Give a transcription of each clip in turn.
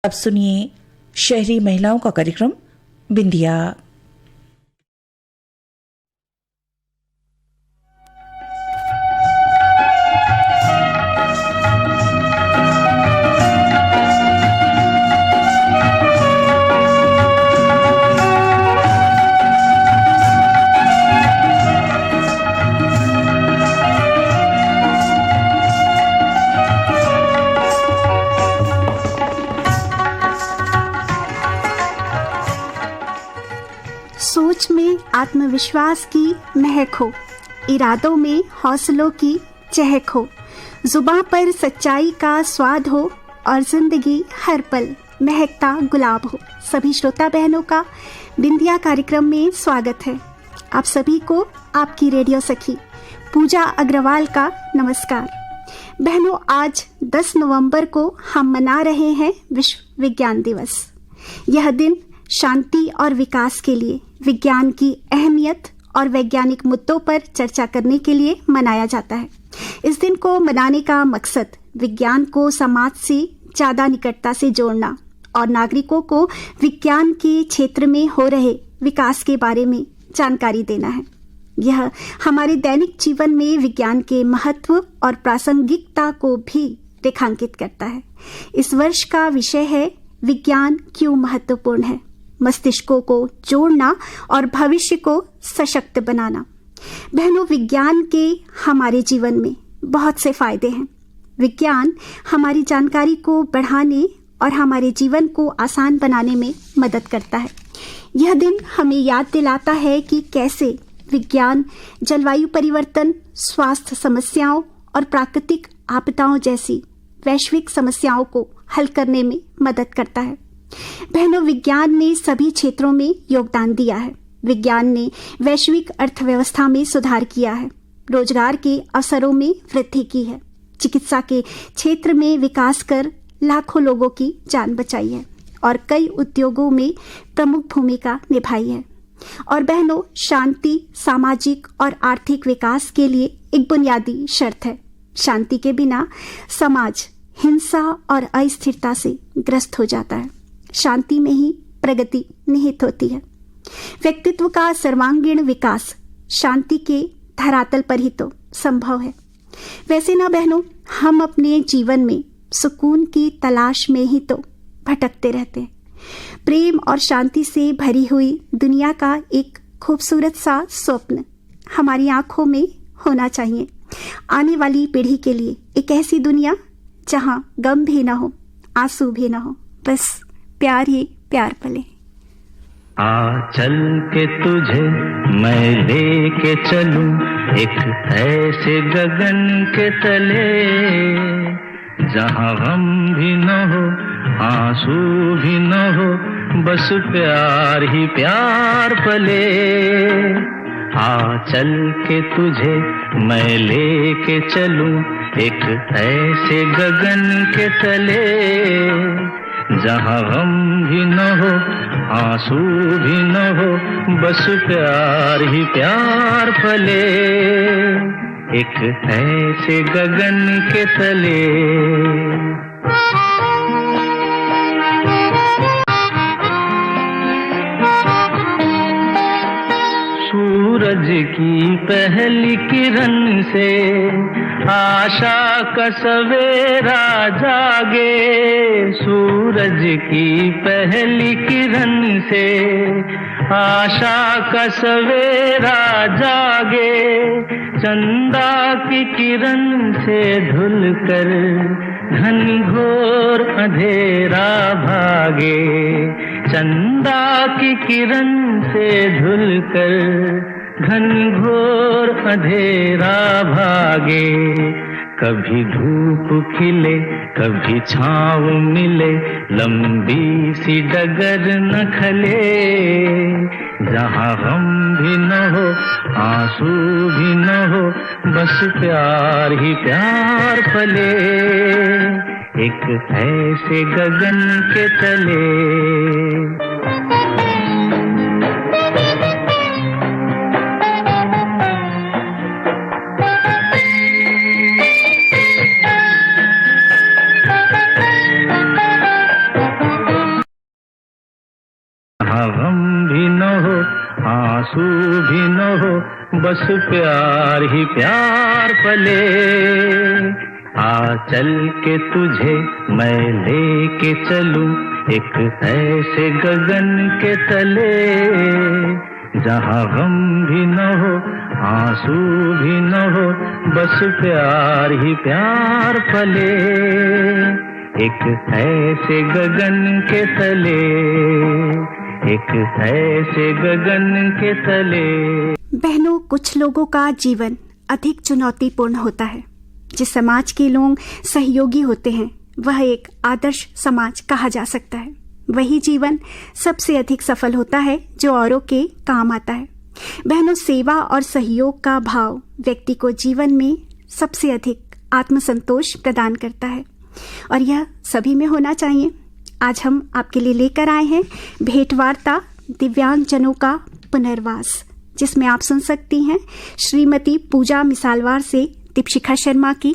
अब सुनिए शहरी महिलाओं का कार्यक्रम बिंदिया। सोच में आत्मविश्वास की महक हो, इरादों में हौसलों की चहक हो, जुबां पर सच्चाई का स्वाद हो और जिंदगी हर पल महकता गुलाब हो। सभी श्रोता बहनों का बिंदिया कार्यक्रम में स्वागत है। आप सभी को आपकी रेडियो सखी पूजा अग्रवाल का नमस्कार। बहनों, आज 10 नवंबर को हम मना रहे हैं विश्व विज्ञान दिवस। यह दिन शांति और विकास के लिए, विज्ञान की अहमियत और वैज्ञानिक मुद्दों पर चर्चा करने के लिए मनाया जाता है। इस दिन को मनाने का मकसद विज्ञान को समाज से ज़्यादा निकटता से जोड़ना और नागरिकों को विज्ञान के क्षेत्र में हो रहे विकास के बारे में जानकारी देना है। यह हमारे दैनिक जीवन में विज्ञान के महत्व और प्रासंगिकता को भी रेखांकित करता है। इस वर्ष का विषय है विज्ञान क्यों महत्वपूर्ण है, मस्तिष्कों को जोड़ना और भविष्य को सशक्त बनाना। बहनों, विज्ञान के हमारे जीवन में बहुत से फायदे हैं। विज्ञान हमारी जानकारी को बढ़ाने और हमारे जीवन को आसान बनाने में मदद करता है। यह दिन हमें याद दिलाता है कि कैसे विज्ञान जलवायु परिवर्तन, स्वास्थ्य समस्याओं और प्राकृतिक आपदाओं जैसी वैश्विक समस्याओं को हल करने में मदद करता है। बहनों, विज्ञान ने सभी क्षेत्रों में योगदान दिया है। विज्ञान ने वैश्विक अर्थव्यवस्था में सुधार किया है, रोजगार के अवसरों में वृद्धि की है, चिकित्सा के क्षेत्र में विकास कर लाखों लोगों की जान बचाई है और कई उद्योगों में प्रमुख भूमिका निभाई है। और बहनों, शांति सामाजिक और आर्थिक विकास के लिए एक बुनियादी शर्त है। शांति के बिना समाज हिंसा और अस्थिरता से ग्रस्त हो जाता है। शांति में ही प्रगति निहित होती है। व्यक्तित्व का सर्वांगीण विकास शांति के धरातल पर ही तो संभव है। वैसे ना बहनों, हम अपने जीवन में सुकून की तलाश में ही तो भटकते रहते हैं। प्रेम और शांति से भरी हुई दुनिया का एक खूबसूरत सा स्वप्न हमारी आंखों में होना चाहिए। आने वाली पीढ़ी के लिए एक ऐसी दुनिया जहां गम भी ना हो, आंसू भी ना हो, बस प्यार ही प्यार पले। आ चल के तुझे मैं लेके चलूं एक ऐसे गगन के तले, जहां गम भी न हो, आंसू भी न हो, बस प्यार ही प्यार पले। आ चल के तुझे मैं लेके चलूं एक ऐसे गगन के तले, जहां गम भी न हो, आंसू भी न हो, बस प्यार ही प्यार पले, एक ऐसे गगन के तले। सूरज की पहली किरण से आशा का सवेरा जागे, सूरज की पहली किरण से आशा का सवेरा जागे, चंदा की किरण से धुल कर घनघोर अंधेरा भागे, चंदा की किरण से धुल कर घनघोर अंधेरा भागे। कभी धूप खिले कभी छाँव मिले, लंबी सी डगर न खले, जहाँ गम भी न हो, आंसू भी न हो, बस प्यार ही प्यार पले, एक ऐसे गगन के तले। जहाँ गम भी न हो, आंसू भी न हो, बस प्यार ही प्यार पले। आ चल के तुझे मैं लेके चलूं एक ऐसे गगन के तले, जहाँ गम भी न हो, आंसू भी न हो, बस प्यार ही प्यार पले। एक ऐसे गगन के तले, एक ऐसे गगन के तले। बहनों, कुछ लोगों का जीवन अधिक चुनौतीपूर्ण होता है। जिस समाज के लोग सहयोगी होते हैं वह एक आदर्श समाज कहा जा सकता है। वही जीवन सबसे अधिक सफल होता है जो औरों के काम आता है। बहनों, सेवा और सहयोग का भाव व्यक्ति को जीवन में सबसे अधिक आत्मसंतोष प्रदान करता है और यह सभी में होना चाहिए। आज हम आपके लिए लेकर आए हैं भेंटवार्ता दिव्यांगजनों का पुनर्वास, जिसमें आप सुन सकती हैं श्रीमती पूजा मिसालवार से दीपशिखा शर्मा की।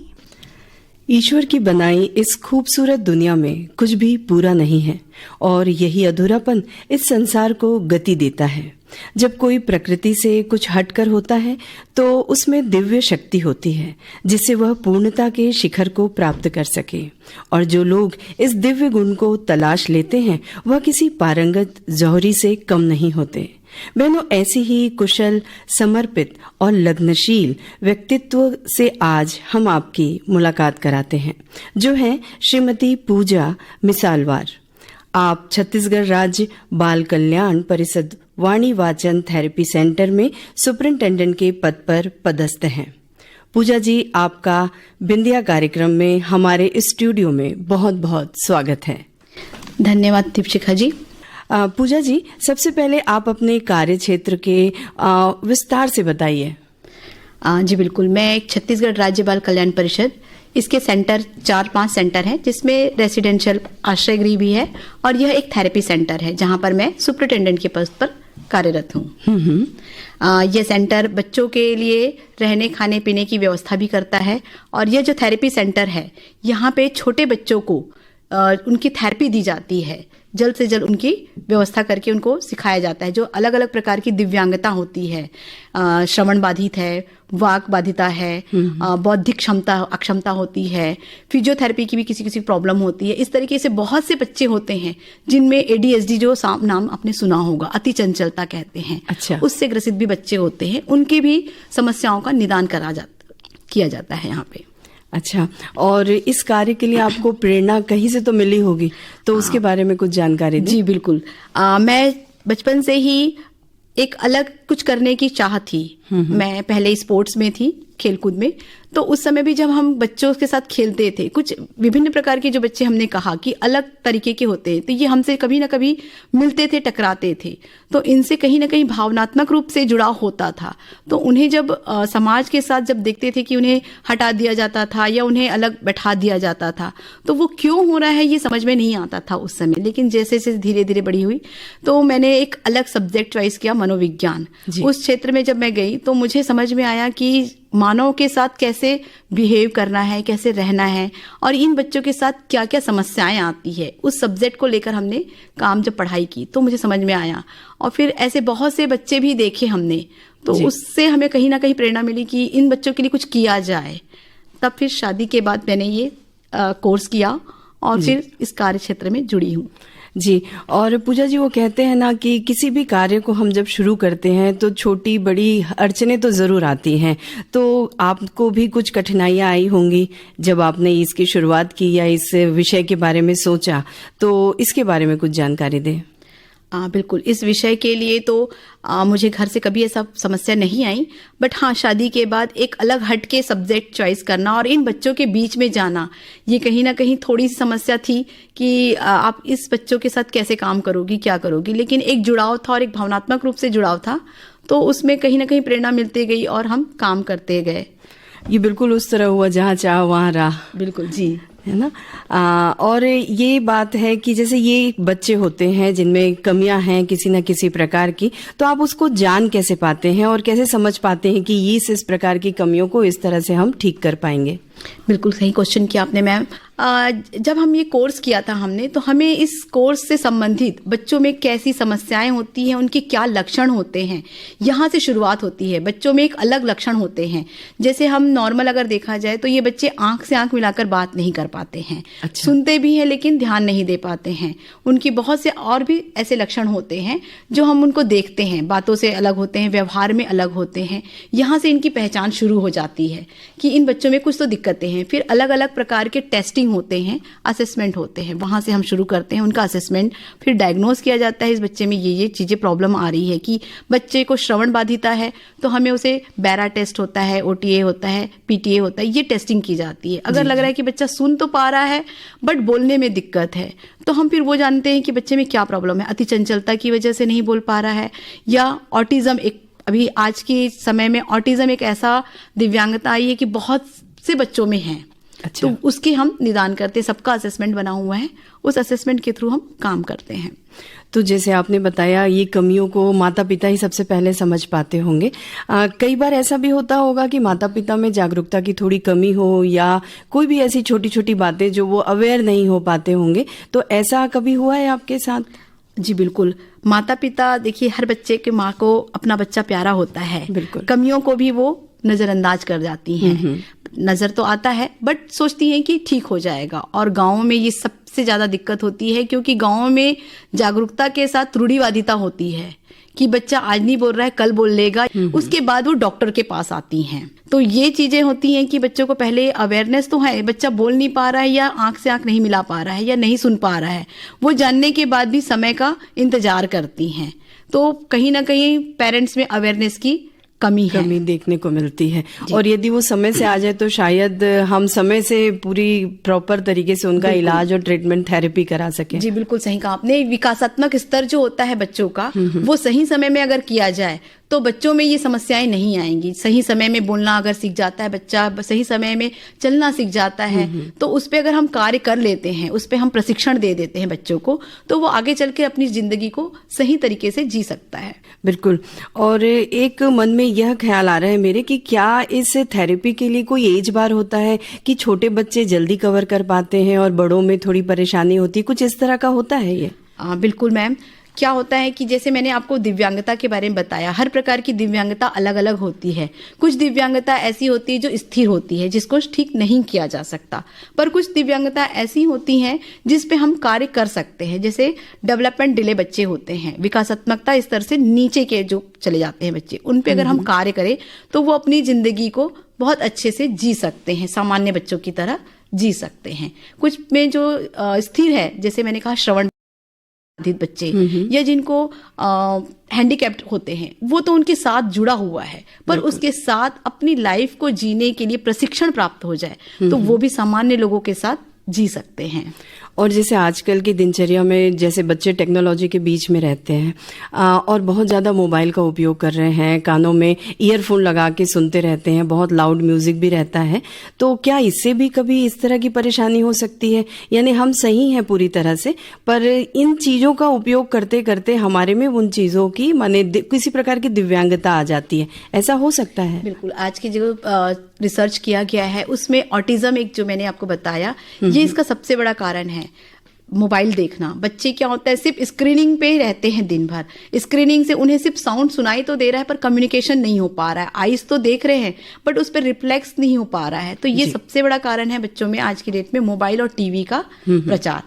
ईश्वर की बनाई इस खूबसूरत दुनिया में कुछ भी पूरा नहीं है और यही अधूरापन इस संसार को गति देता है। जब कोई प्रकृति से कुछ हटकर होता है तो उसमें दिव्य शक्ति होती है जिससे वह पूर्णता के शिखर को प्राप्त कर सके, और जो लोग इस दिव्य गुण को तलाश लेते हैं वह किसी पारंगत जौहरी से कम नहीं होते। बहनों, ऐसी ही कुशल, समर्पित और लग्नशील व्यक्तित्व से आज हम आपकी मुलाकात कराते हैं, जो है श्रीमती पूजा मिसालवार। आप छत्तीसगढ़ राज्य बाल कल्याण परिषद वाणी वाचन थेरेपी सेंटर में सुपरिंटेंडेंट के पद पर पदस्थ हैं। पूजा जी, आपका बिंदिया कार्यक्रम में हमारे स्टूडियो में बहुत बहुत स्वागत है। धन्यवाद दीपशिखा जी। पूजा जी, सबसे पहले आप अपने कार्य क्षेत्र के विस्तार से बताइए। जी बिल्कुल, मैं एक छत्तीसगढ़ राज्य बाल कल्याण परिषद, इसके सेंटर 4-5 सेंटर हैं, जिसमें रेसिडेंशियल आश्रय गृह भी है और यह एक थेरेपी सेंटर है जहां पर मैं सुपरिटेंडेंट के पद पर कार्यरत हूँ। यह सेंटर बच्चों के लिए रहने खाने पीने की व्यवस्था भी करता है और यह जो थेरेपी सेंटर है यहाँ पे छोटे बच्चों को उनकी थेरेपी दी जाती है। जल्द से जल्द उनकी व्यवस्था करके उनको सिखाया जाता है। जो अलग अलग प्रकार की दिव्यांगता होती है, श्रवण बाधित है, वाक बाधिता है, बौद्धिक क्षमता अक्षमता होती है, फिजियोथेरेपी की भी किसी किसी प्रॉब्लम होती है। इस तरीके से बहुत से बच्चे होते हैं जिनमें ADHD, जो नाम आपने सुना होगा, अति चंचलता कहते हैं। अच्छा। उससे ग्रसित भी बच्चे होते हैं, उनकी भी समस्याओं का निदान किया जाता है यहाँ पे। अच्छा, और इस कार्य के लिए आपको प्रेरणा कहीं से तो मिली होगी, तो उसके बारे में कुछ जानकारी दें। जी बिल्कुल, मैं बचपन से ही एक अलग कुछ करने की चाह थी। मैं पहले स्पोर्ट्स में थी, खेलकूद में, तो उस समय भी जब हम बच्चों के साथ खेलते थे, कुछ विभिन्न प्रकार के जो बच्चे हमने कहा कि अलग तरीके के होते हैं, तो ये हमसे कभी ना कभी मिलते थे, टकराते थे, तो इनसे कहीं ना कहीं भावनात्मक रूप से जुड़ाव होता था। तो उन्हें जब समाज के साथ जब देखते थे कि उन्हें हटा दिया जाता था या उन्हें अलग बैठा दिया जाता था, तो वो क्यों हो रहा है ये समझ में नहीं आता था उस समय। लेकिन जैसे जैसे धीरे धीरे बड़ी हुई तो मैंने एक अलग सब्जेक्ट चॉइस किया, मनोविज्ञान। उस क्षेत्र में जब मैं गई तो मुझे समझ में आया कि मानव के साथ कैसे बिहेव करना है, कैसे रहना है और इन बच्चों के साथ क्या क्या समस्याएं आती है। उस सब्जेक्ट को लेकर हमने काम जब पढ़ाई की तो मुझे समझ में आया, और फिर ऐसे बहुत से बच्चे भी देखे हमने, तो उससे हमें कहीं ना कहीं प्रेरणा मिली कि इन बच्चों के लिए कुछ किया जाए। तब फिर शादी के बाद मैंने ये कोर्स किया और फिर इस कार्य क्षेत्र में जुड़ी हूँ। जी, और पूजा जी, वो कहते हैं ना कि किसी भी कार्य को हम जब शुरू करते हैं तो छोटी बड़ी अड़चनें तो जरूर आती हैं, तो आपको भी कुछ कठिनाइयां आई होंगी जब आपने इसकी शुरुआत की या इस विषय के बारे में सोचा, तो इसके बारे में कुछ जानकारी दें। बिल्कुल, इस विषय के लिए तो मुझे घर से कभी ऐसा समस्या नहीं आई, बट हाँ, शादी के बाद एक अलग हट के सब्जेक्ट चॉइस करना और इन बच्चों के बीच में जाना, ये कहीं ना कहीं थोड़ी सी समस्या थी कि आप इस बच्चों के साथ कैसे काम करोगी, क्या करोगी। लेकिन एक जुड़ाव था और एक भावनात्मक रूप से जुड़ाव था, तो उसमें कहीं ना कहीं प्रेरणा मिलती गई और हम काम करते गए। ये बिल्कुल उस तरह हुआ जहाँ चाह वहाँ राह। बिल्कुल जी, है ना। और ये बात है कि जैसे ये बच्चे होते हैं जिनमें कमियां हैं किसी न किसी प्रकार की, तो आप उसको जान कैसे पाते हैं और कैसे समझ पाते हैं कि इस प्रकार की कमियों को इस तरह से हम ठीक कर पाएंगे? बिल्कुल सही क्वेश्चन किया आपने मैम। जब हम ये कोर्स किया था हमने, तो हमें इस कोर्स से संबंधित बच्चों में कैसी समस्याएं होती हैं, उनके क्या लक्षण होते हैं, यहाँ से शुरुआत होती है। बच्चों में एक अलग लक्षण होते हैं। जैसे हम नॉर्मल अगर देखा जाए तो ये बच्चे आंख से आंख मिलाकर बात नहीं कर पाते हैं। अच्छा। सुनते भी हैं लेकिन ध्यान नहीं दे पाते हैं। उनकी बहुत से और भी ऐसे लक्षण होते हैं जो हम उनको देखते हैं, बातों से अलग होते हैं, व्यवहार में अलग होते हैं। यहाँ से इनकी पहचान शुरू हो जाती है कि इन बच्चों में कुछ तो दिक्कतें हैं। फिर अलग अलग प्रकार के टेस्टिंग होते हैं, असेसमेंट होते हैं, वहां से हम शुरू करते हैं उनका असेसमेंट। फिर डायग्नोज किया जाता है इस बच्चे में ये चीजें प्रॉब्लम आ रही है। कि बच्चे को श्रवण बाधिता है तो हमें उसे बैरा टेस्ट होता है, ओटीए होता है, पीटीए होता है, ये टेस्टिंग की जाती है। अगर लग रहा है कि बच्चा सुन तो पा रहा है बट बोलने में दिक्कत है, तो हम फिर वो जानते हैं कि बच्चे में क्या प्रॉब्लम है। अति चंचलता की वजह से नहीं बोल पा रहा है, या ऑटिज्म, एक अभी आज के समय में ऑटिज्म एक ऐसा दिव्यांगता आई है कि बहुत से बच्चों में है। अच्छा। तो उसके हम निदान करते हैं। सबका असेसमेंट बना हुआ है, उस असेसमेंट के थ्रू हम काम करते हैं। तो जैसे आपने बताया, ये कमियों को माता पिता ही सबसे पहले समझ पाते होंगे। कई बार ऐसा भी होता होगा कि माता पिता में जागरूकता की थोड़ी कमी हो, या कोई भी ऐसी छोटी छोटी बातें जो वो अवेयर नहीं हो पाते होंगे, तो ऐसा कभी हुआ है आपके साथ? जी बिल्कुल। माता पिता, देखिए, हर बच्चे के माँ को अपना बच्चा प्यारा होता है। बिल्कुल। कमियों को भी वो नजरअंदाज कर जाती हैं। नजर तो आता है बट सोचती हैं कि ठीक हो जाएगा। और गाँव में ये सबसे ज्यादा दिक्कत होती है, क्योंकि गाँव में जागरूकता के साथ रूढ़िवादिता होती है कि बच्चा आज नहीं बोल रहा है, कल बोल लेगा। उसके बाद वो डॉक्टर के पास आती हैं। तो ये चीजें होती हैं कि बच्चों को पहले अवेयरनेस तो है, बच्चा बोल नहीं पा रहा है या आंख से आंख नहीं मिला पा रहा है या नहीं सुन पा रहा है, वो जानने के बाद भी समय का इंतजार करती हैं। तो कहीं ना कहीं पेरेंट्स में अवेयरनेस की कमी देखने को मिलती है। और यदि वो समय से आ जाए तो शायद हम समय से पूरी प्रॉपर तरीके से उनका इलाज और ट्रीटमेंट, थेरेपी करा सके। जी बिल्कुल सही कहा आपने। विकासात्मक स्तर जो होता है बच्चों का, वो सही समय में अगर किया जाए तो बच्चों में ये समस्याएं नहीं आएंगी। सही समय में बोलना अगर सीख जाता है बच्चा, सही समय में चलना सीख जाता है, तो उस पे अगर हम कार्य कर लेते हैं, उस पे हम प्रशिक्षण दे देते हैं बच्चों को, तो वो आगे चल के अपनी जिंदगी को सही तरीके से जी सकता है। बिल्कुल। और एक मन में यह ख्याल आ रहा है मेरे कि क्या इस थेरेपी के लिए कोई एज बार होता है कि छोटे बच्चे जल्दी कवर कर पाते हैं और बड़ों में थोड़ी परेशानी होती है, कुछ इस तरह का होता है ये? बिल्कुल मैम। क्या होता है कि जैसे मैंने आपको दिव्यांगता के बारे में बताया, हर प्रकार की दिव्यांगता अलग अलग होती है। कुछ दिव्यांगता ऐसी होती है जो स्थिर होती है, जिसको ठीक नहीं किया जा सकता, पर कुछ दिव्यांगता ऐसी होती हैं जिस पे हम कार्य कर सकते हैं। जैसे डेवलपमेंट डिले बच्चे होते हैं, विकासात्मकता स्तर से नीचे के जो चले जाते हैं बच्चे, उन पे अगर हम कार्य करें तो वो अपनी जिंदगी को बहुत अच्छे से जी सकते हैं, सामान्य बच्चों की तरह जी सकते हैं। कुछ में जो स्थिर है, जैसे मैंने कहा श्रवण बाधित बच्चे या जिनको हैंडीकैप्ड होते हैं, वो तो उनके साथ जुड़ा हुआ है, पर उसके साथ अपनी लाइफ को जीने के लिए प्रशिक्षण प्राप्त हो जाए तो वो भी सामान्य लोगों के साथ जी सकते हैं। और जैसे आजकल की दिनचर्या में जैसे बच्चे टेक्नोलॉजी के बीच में रहते हैं और बहुत ज़्यादा मोबाइल का उपयोग कर रहे हैं, कानों में ईयरफोन लगा के सुनते रहते हैं, बहुत लाउड म्यूजिक भी रहता है, तो क्या इससे भी कभी इस तरह की परेशानी हो सकती है? यानी हम सही हैं पूरी तरह से, पर इन चीज़ों का उपयोग करते करते हमारे में उन चीज़ों की माने किसी प्रकार की दिव्यांगता आ जाती है, ऐसा हो सकता है? बिल्कुल। आज की जो रिसर्च किया गया है उसमें ऑटिज्म, एक जो मैंने आपको बताया, ये इसका सबसे बड़ा कारण है। मोबाइल देखना, बच्चे क्या होता है सिर्फ स्क्रीनिंग पे ही रहते हैं दिन भर। स्क्रीनिंग से उन्हें सिर्फ साउंड सुनाई तो दे रहा है पर कम्युनिकेशन नहीं हो पा रहा है। आईज तो देख रहे हैं बट उस पर रिफ्लेक्स नहीं हो पा रहा है। तो ये सबसे बड़ा कारण है बच्चों में आज की डेट में मोबाइल और टीवी का प्रचार।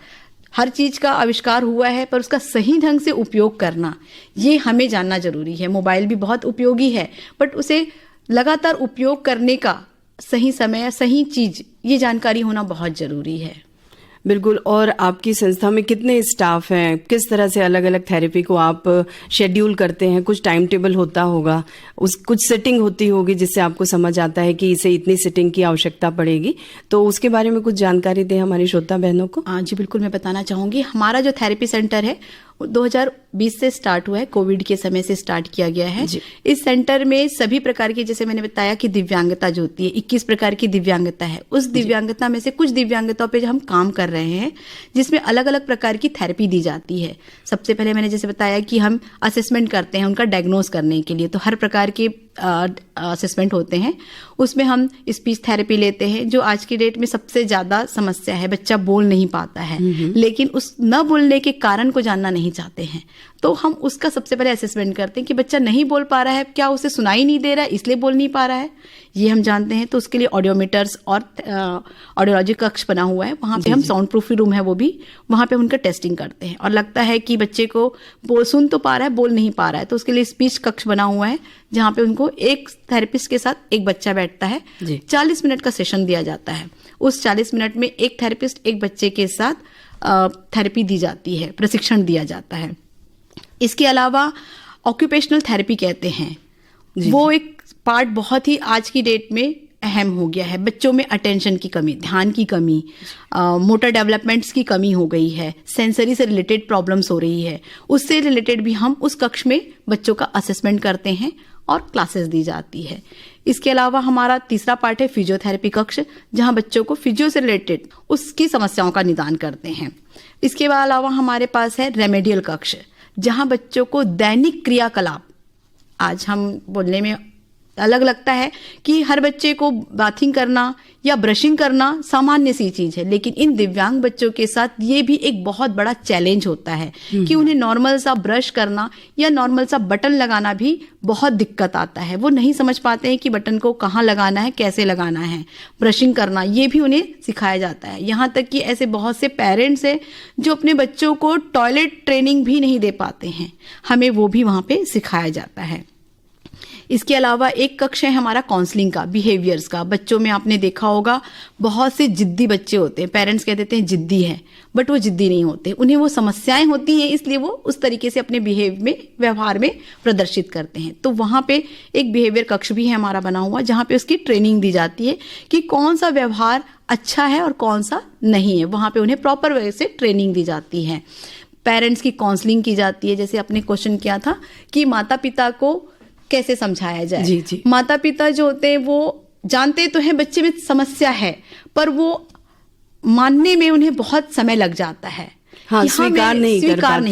हर चीज का आविष्कार हुआ है पर उसका सही ढंग से उपयोग करना, ये हमें जानना जरूरी है। मोबाइल भी बहुत उपयोगी है बट उसे लगातार उपयोग करने का सही समय, सही चीज, ये जानकारी होना बहुत जरूरी है। बिल्कुल। और आपकी संस्था में कितने स्टाफ हैं? किस तरह से अलग अलग थेरेपी को आप शेड्यूल करते हैं? कुछ टाइम टेबल होता होगा, कुछ सेटिंग होती होगी जिससे आपको समझ आता है कि इसे इतनी सेटिंग की आवश्यकता पड़ेगी, तो उसके बारे में कुछ जानकारी दें हमारी श्रोता बहनों को। जी बिल्कुल, मैं बताना चाहूंगी। हमारा जो थेरेपी सेंटर है 2020 से स्टार्ट हुआ है, कोविड के समय से स्टार्ट किया गया है। इस सेंटर में सभी प्रकार की, जैसे मैंने बताया कि दिव्यांगता जो होती है 21 प्रकार की दिव्यांगता है, उस दिव्यांगता में से कुछ दिव्यांगताओं पे हम काम कर रहे हैं जिसमें अलग अलग प्रकार की थेरेपी दी जाती है। सबसे पहले मैंने जैसे बताया कि हम असेसमेंट करते हैं उनका डायग्नोज करने के लिए, तो हर प्रकार के असेसमेंट होते हैं, उसमें हम स्पीच थेरेपी लेते हैं, जो आज की डेट में सबसे ज्यादा समस्या है। बच्चा बोल नहीं पाता है, लेकिन उस न बोलने के कारण को जानना नहीं चाहते हैं, तो हम उसका सबसे पहले असेसमेंट करते हैं कि बच्चा नहीं बोल पा रहा है, क्या उसे सुनाई नहीं दे रहा है इसलिए बोल नहीं पा रहा है, ये हम जानते हैं। तो उसके लिए ऑडियोमीटर्स और ऑडियोलॉजी कक्ष बना हुआ है, वहां पे हम साउंड प्रूफ रूम है वो भी, वहां पे हम उनका टेस्टिंग करते हैं। और लगता है कि बच्चे को सुन तो पा रहा है, बोल नहीं पा रहा है, तो उसके लिए स्पीच कक्ष बना हुआ है, जहां पे उनको एक थेरेपिस्ट के साथ एक बच्चा बैठता है। 40 मिनट का सेशन दिया जाता है। उस 40 मिनट में एक थेरेपिस्ट एक बच्चे के साथ थेरेपी दी जाती है, प्रशिक्षण दिया जाता है। इसके अलावा ऑक्यूपेशनल थेरेपी कहते हैं, वो एक पार्ट बहुत ही आज की डेट में अहम हो गया है। बच्चों में अटेंशन की कमी, ध्यान की कमी, मोटर डेवलपमेंट्स की कमी हो गई है, सेंसरी से रिलेटेड प्रॉब्लम्स हो रही है, उससे रिलेटेड भी हम उस कक्ष में बच्चों का असेसमेंट करते हैं और क्लासेस दी जाती है। इसके अलावा हमारा तीसरा पार्ट है फिजियोथेरेपी कक्ष, जहां बच्चों को फिजियो से रिलेटेड उसकी समस्याओं का निदान करते हैं। इसके अलावा हमारे पास है रेमेडियल कक्ष, जहां बच्चों को दैनिक क्रियाकलाप, आज हम बोलने में अलग लगता है कि हर बच्चे को बाथिंग करना या ब्रशिंग करना सामान्य सी चीज है, लेकिन इन दिव्यांग बच्चों के साथ ये भी एक बहुत बड़ा चैलेंज होता है कि उन्हें नॉर्मल सा ब्रश करना या नॉर्मल सा बटन लगाना भी बहुत दिक्कत आता है। वो नहीं समझ पाते हैं कि बटन को कहाँ लगाना है, कैसे लगाना है। ब्रशिंग करना ये भी उन्हें सिखाया जाता है। यहाँ तक कि ऐसे बहुत से पेरेंट्स हैं जो अपने बच्चों को टॉयलेट ट्रेनिंग भी नहीं दे पाते हैं, हमें वो भी वहाँ पे सिखाया जाता है। इसके अलावा एक कक्ष है हमारा काउंसलिंग का, बिहेवियर्स का। बच्चों में आपने देखा होगा बहुत से जिद्दी बच्चे होते हैं, पेरेंट्स कह देते हैं जिद्दी है, बट वो जिद्दी नहीं होते, उन्हें वो समस्याएं होती हैं, इसलिए वो उस तरीके से अपने व्यवहार में प्रदर्शित करते हैं। तो वहां पे एक बिहेवियर कक्ष भी है हमारा बना हुआ, जहां पे उसकी ट्रेनिंग दी जाती है कि कौन सा व्यवहार अच्छा है और कौन सा नहीं है। वहां पे उन्हें प्रॉपर वे से ट्रेनिंग दी जाती है। पेरेंट्स की काउंसलिंग की जाती है, जैसे आपने क्वेश्चन किया था कि माता पिता को कैसे समझाया जाए। जी। माता पिता जो होते हैं वो जानते तो हैं बच्चे में समस्या है, पर वो मानने में उन्हें बहुत समय लग जाता है। हाँ, स्वीकार नहीं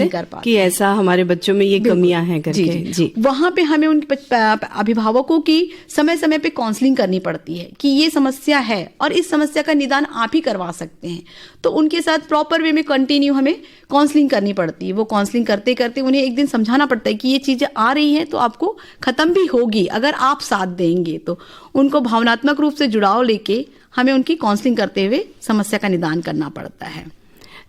कर पाते कि ऐसा हमारे बच्चों में ये कमियां हैं करके। जी। वहां पे हमें उन अभिभावकों की समय समय पे काउंसलिंग करनी पड़ती है कि ये समस्या है और इस समस्या का निदान आप ही करवा सकते हैं। तो उनके साथ प्रॉपर वे में कंटिन्यू हमें काउंसलिंग करनी पड़ती है। वो काउंसलिंग करते करते उन्हें एक दिन समझाना पड़ता है कि ये चीजें आ रही हैं तो आपको खत्म भी होगी अगर आप साथ देंगे। तो उनको भावनात्मक रूप से जुड़ाव लेके हमें उनकी काउंसलिंग करते हुए समस्या का निदान करना पड़ता है।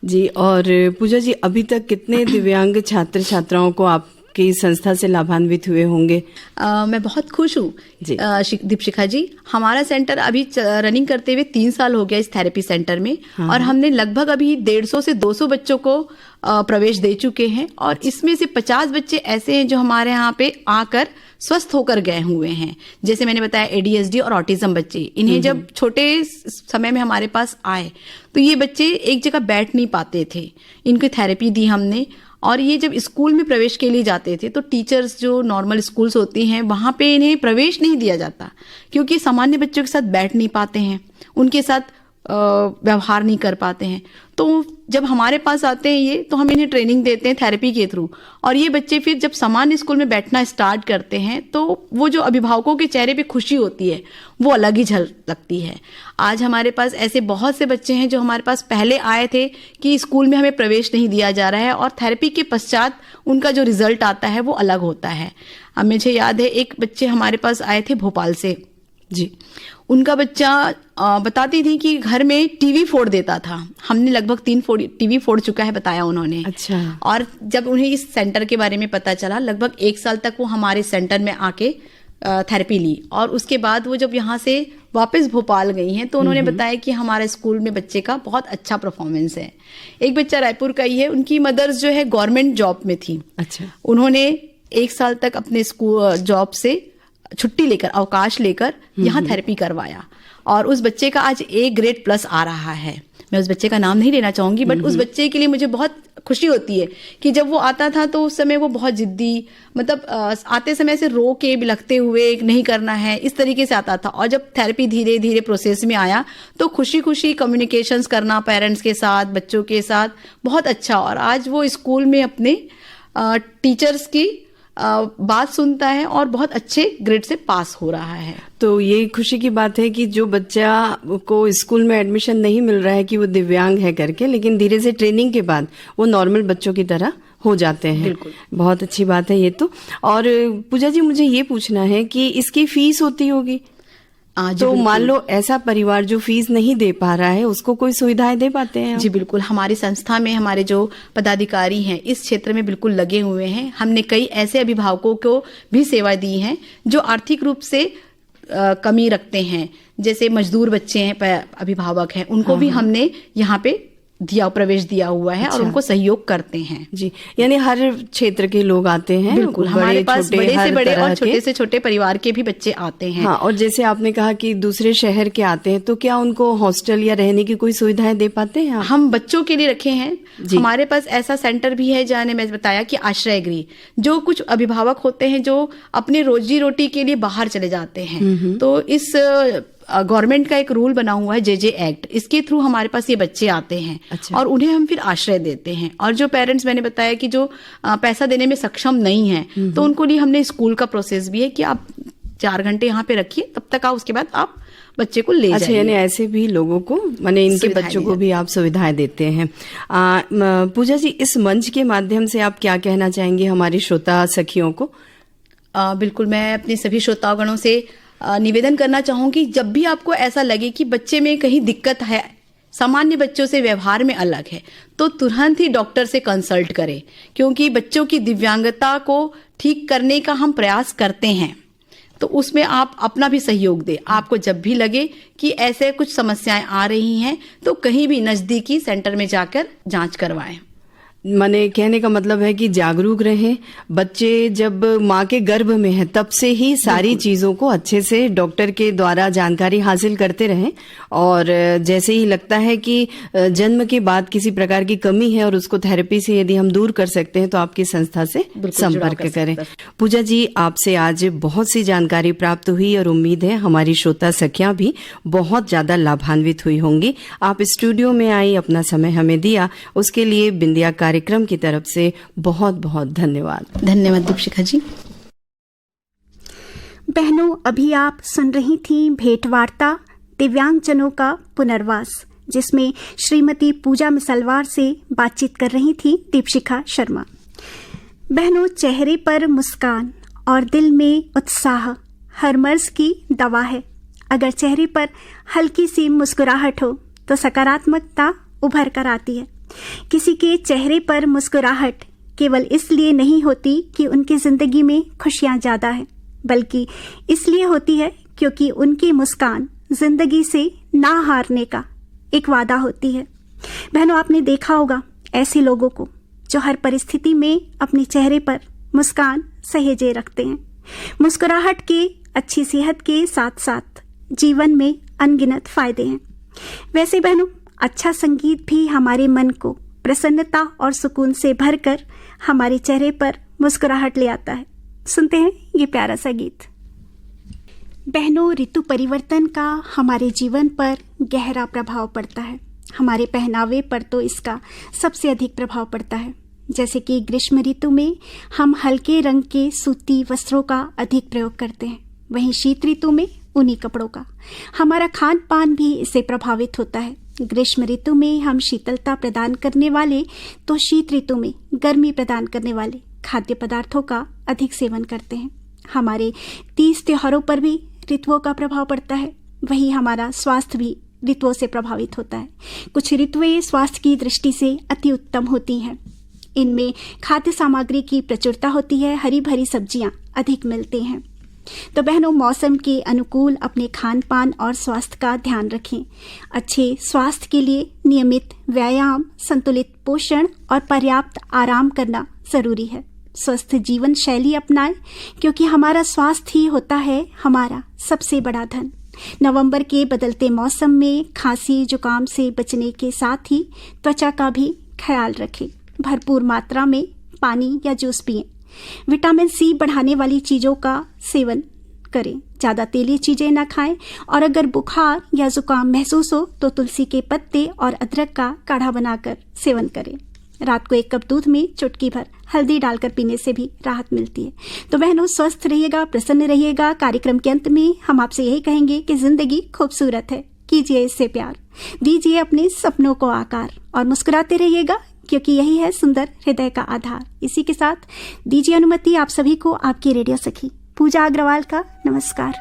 जी। और पूजा जी, अभी तक कितने दिव्यांग छात्र छात्राओं को आपकी संस्था से लाभान्वित हुए होंगे? मैं बहुत खुश हूँ दीपशिखा जी। हमारा सेंटर अभी रनिंग करते हुए 3 साल हो गया इस थेरेपी सेंटर में। हाँ। और हमने लगभग अभी 150 से 200 बच्चों को प्रवेश दे चुके हैं, और इसमें से 50 बच्चे ऐसे हैं जो हमारे यहाँ पे आकर स्वस्थ होकर गए हुए हैं। जैसे मैंने बताया ADHD और ऑटिज्म बच्चे, इन्हें जब छोटे समय में हमारे पास आए तो ये बच्चे एक जगह बैठ नहीं पाते थे, इनकी थेरेपी दी हमने। और ये जब स्कूल में प्रवेश के लिए जाते थे तो टीचर्स जो नॉर्मल स्कूल्स होती हैं वहां पे इन्हें प्रवेश नहीं दिया जाता, क्योंकि सामान्य बच्चों के साथ बैठ नहीं पाते हैं, उनके साथ व्यवहार नहीं कर पाते हैं। तो जब हमारे पास आते हैं ये, तो हम इन्हें ट्रेनिंग देते हैं थेरेपी के थ्रू, और ये बच्चे फिर जब सामान्य स्कूल में बैठना स्टार्ट करते हैं तो वो जो अभिभावकों के चेहरे पे खुशी होती है वो अलग ही झलकती है। आज हमारे पास ऐसे बहुत से बच्चे हैं जो हमारे पास पहले आए थे कि स्कूल में हमें प्रवेश नहीं दिया जा रहा है, और थेरेपी के पश्चात उनका जो रिजल्ट आता है वो अलग होता है। अब मुझे याद है एक बच्चे हमारे पास आए थे भोपाल से जी। उनका बच्चा बताती थी कि घर में टीवी फोड़ देता था। हमने लगभग 3 टीवी फोड़ चुका है बताया उन्होंने। अच्छा। और जब उन्हें इस सेंटर के बारे में पता चला, लगभग 1 साल तक वो हमारे सेंटर में आके थेरेपी ली, और उसके बाद वो जब यहाँ से वापस भोपाल गई हैं तो उन्होंने बताया कि हमारे स्कूल में बच्चे का बहुत अच्छा परफॉर्मेंस है। एक बच्चा रायपुर का ही है, उनकी मदर्स जो है गवर्नमेंट जॉब में थी। अच्छा। उन्होंने 1 साल तक अपने स्कूल जॉब से छुट्टी लेकर, अवकाश लेकर यहाँ थेरेपी करवाया, और उस बच्चे का आज A ग्रेड प्लस आ रहा है। मैं उस बच्चे का नाम नहीं लेना चाहूंगी, बट उस बच्चे के लिए मुझे बहुत खुशी होती है कि जब वो आता था तो उस समय वो बहुत जिद्दी, मतलब आते समय से रो के बिलखते हुए नहीं करना है इस तरीके से आता था, और जब थेरेपी धीरे धीरे प्रोसेस में आया तो खुशी खुशी कम्युनिकेशंस करना पेरेंट्स के साथ, बच्चों के साथ बहुत अच्छा। और आज वो स्कूल में अपने टीचर्स की बात सुनता है और बहुत अच्छे ग्रेड से पास हो रहा है। तो ये खुशी की बात है कि जो बच्चा को स्कूल में एडमिशन नहीं मिल रहा है कि वो दिव्यांग है करके, लेकिन धीरे से ट्रेनिंग के बाद वो नॉर्मल बच्चों की तरह हो जाते हैं। बिल्कुल, बहुत अच्छी बात है ये तो। और पूजा जी, मुझे ये पूछना है कि इसकी फीस होती होगी, तो मान लो ऐसा परिवार जो फीस नहीं दे पा रहा है, उसको कोई सुविधाएं दे पाते हैं? जी बिल्कुल, हमारी संस्था में हमारे जो पदाधिकारी हैं इस क्षेत्र में बिल्कुल लगे हुए हैं। हमने कई ऐसे अभिभावकों को भी सेवा दी हैं जो आर्थिक रूप से कमी रखते हैं, जैसे मजदूर बच्चे हैं, अभिभावक हैं, उनको भी हमने यहाँ पे प्रवेश दिया हुआ है। और उनको सहयोग करते हैं। जी, यानी हर क्षेत्र के लोग आते हैं। बिल्कुल, हमारे पास बड़े से बड़े और छोटे से छोटे परिवार के भी बच्चे आते हैं। हाँ, और जैसे आपने कहा कि दूसरे शहर के आते हैं, तो क्या उनको हॉस्टल या रहने की कोई सुविधाएं दे पाते हैं? हम बच्चों के लिए रखे हैं। हमारे पास ऐसा सेंटर भी है जहाँ मैं बताया कि आश्रय गृह, जो कुछ अभिभावक होते हैं जो अपने रोजी रोटी के लिए बाहर चले जाते हैं, तो इस गवर्नमेंट का एक रूल बना हुआ है JJ एक्ट, इसके थ्रू हमारे पास ये बच्चे आते हैं। अच्छा। और उन्हें हम फिर आश्रय देते हैं। और जो पेरेंट्स, मैंने बताया कि जो पैसा देने में सक्षम नहीं है, तो उनको लिए हमने स्कूल का प्रोसेस भी है कि आप 4 घंटे यहाँ पे रखिए, तब तक उसके बाद आप बच्चे को ले जाइए। यानी ऐसे भी लोगों को, माने इनके बच्चों को भी आप सुविधाएं देते हैं। पूजा जी, इस मंच के माध्यम से आप क्या कहना चाहेंगे हमारी श्रोता सखियों को? बिल्कुल, मैं अपने सभी श्रोतागणों से निवेदन करना चाहूंगी, जब भी आपको ऐसा लगे कि बच्चे में कहीं दिक्कत है, सामान्य बच्चों से व्यवहार में अलग है, तो तुरंत ही डॉक्टर से कंसल्ट करें, क्योंकि बच्चों की दिव्यांगता को ठीक करने का हम प्रयास करते हैं। तो उसमें आप अपना भी सहयोग दें। आपको जब भी लगे कि ऐसे कुछ समस्याएं आ रही हैं, तो कहीं भी नजदीकी सेंटर में जाकर जांच करवाएं। माने कहने का मतलब है कि जागरूक रहें। बच्चे जब माँ के गर्भ में है तब से ही सारी चीजों को अच्छे से डॉक्टर के द्वारा जानकारी हासिल करते रहें, और जैसे ही लगता है कि जन्म के बाद किसी प्रकार की कमी है और उसको थेरेपी से यदि हम दूर कर सकते हैं, तो आपकी संस्था से संपर्क करें। पूजा जी, आपसे आज बहुत सी जानकारी प्राप्त हुई और उम्मीद है हमारी श्रोता सखियां भी बहुत ज्यादा लाभान्वित हुई होंगी। आप स्टूडियो में आई, अपना समय हमें दिया, उसके लिए बिंदिया कार्यक्रम की तरफ से बहुत बहुत धन्यवाद। धन्यवाद दीपशिखा जी। बहनों, अभी आप सुन रही थी भेंट वार्ता दिव्यांगजनों का पुनर्वास, जिसमें श्रीमती पूजा मिसलवार से बातचीत कर रही थी दीपशिखा शर्मा। बहनों, चेहरे पर मुस्कान और दिल में उत्साह हर मर्ज की दवा है। अगर चेहरे पर हल्की सी मुस्कुराहट हो तो सकारात्मकता उभर कर आती है। किसी के चेहरे पर मुस्कुराहट केवल इसलिए नहीं होती कि उनकी जिंदगी में खुशियां ज्यादा है, बल्कि इसलिए होती है क्योंकि उनकी मुस्कान जिंदगी से ना हारने का एक वादा होती है। बहनों, आपने देखा होगा ऐसे लोगों को जो हर परिस्थिति में अपने चेहरे पर मुस्कान सहेजे रखते हैं। मुस्कुराहट के, अच्छी सेहत के साथ साथ जीवन में अनगिनत फायदे हैं। वैसे बहनों, अच्छा संगीत भी हमारे मन को प्रसन्नता और सुकून से भरकर हमारे चेहरे पर मुस्कुराहट ले आता है। सुनते हैं ये प्यारा सा गीत। बहनों, ऋतु परिवर्तन का हमारे जीवन पर गहरा प्रभाव पड़ता है। हमारे पहनावे पर तो इसका सबसे अधिक प्रभाव पड़ता है। जैसे कि ग्रीष्म ऋतु में हम हल्के रंग के सूती वस्त्रों का अधिक प्रयोग करते हैं, वहीं शीत ऋतु में ऊनी कपड़ों का। हमारा खान पान भी इससे प्रभावित होता है। ग्रीष्म ऋतु में हम शीतलता प्रदान करने वाले, तो शीत ऋतु में गर्मी प्रदान करने वाले खाद्य पदार्थों का अधिक सेवन करते हैं। हमारे 30 त्योहारों पर भी ऋतुओं का प्रभाव पड़ता है, वही हमारा स्वास्थ्य भी ऋतुओं से प्रभावित होता है। कुछ ऋतुएं स्वास्थ्य की दृष्टि से अति उत्तम होती हैं। इनमें खाद्य सामग्री की प्रचुरता होती है, हरी भरी सब्जियां अधिक मिलती हैं। तो बहनों, मौसम के अनुकूल अपने खान पान और स्वास्थ्य का ध्यान रखें। अच्छे स्वास्थ्य के लिए नियमित व्यायाम, संतुलित पोषण और पर्याप्त आराम करना जरूरी है। स्वस्थ जीवन शैली अपनाएं, क्योंकि हमारा स्वास्थ्य ही होता है हमारा सबसे बड़ा धन। नवंबर के बदलते मौसम में खांसी जुकाम से बचने के साथ ही त्वचा का भी ख्याल रखें। भरपूर मात्रा में पानी या जूस पिएं। विटामिन सी बढ़ाने वाली चीज़ों का सेवन करें। ज़्यादा तेलीय चीज़ें ना खाएं, और अगर बुखार या जुकाम महसूस हो तो तुलसी के पत्ते और अदरक का काढ़ा बनाकर सेवन करें। रात को 1 कप दूध में चुटकी भर हल्दी डालकर पीने से भी राहत मिलती है। तो बहनों, स्वस्थ रहिएगा, प्रसन्न रहिएगा। कार्यक्रम के अंत में हम आपसे यही कहेंगे कि जिंदगी खूबसूरत है, कीजिए इससे प्यार, दीजिए अपने सपनों को आकार और मुस्कुराते रहिएगा, क्योंकि यही है सुंदर हृदय का आधार। इसी के साथ दीजिए अनुमति आप सभी को आपकी रेडियो सखी पूजा अग्रवाल का नमस्कार।